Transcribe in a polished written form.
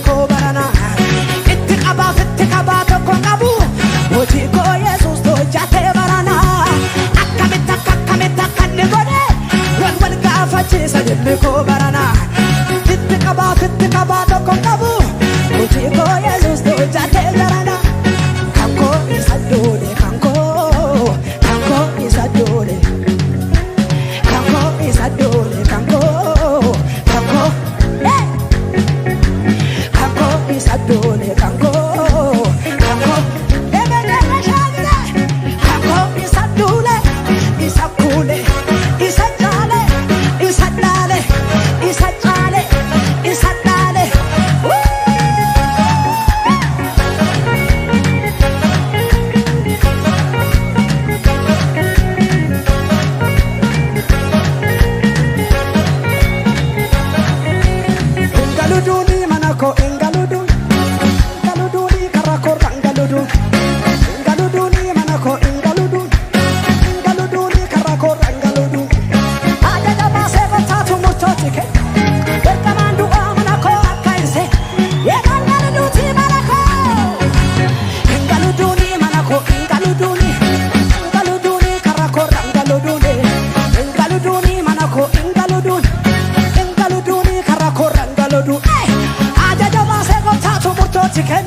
ko barana itti qaba tokko qabu hojii ko Yesus to jate barana akkamita kanne gode wal gaafachisa dilli ko barana itti qaba tokko qabu hojii ko Yesus to jate barana kanko isadole kanko isadole Adone kanko ebede mashagire kanko isadule isakule isajale Engaluduni manako engaluduni karako rangaludun engaluduni manako engaluduni karako rangaludun adada basego tatu mutotike betamandu manako akaise engaluduti manako engaluduni manako engaluduni karako rangaludun engaluduni manako engaluduni karako rangaludun adada basego tatu mutotike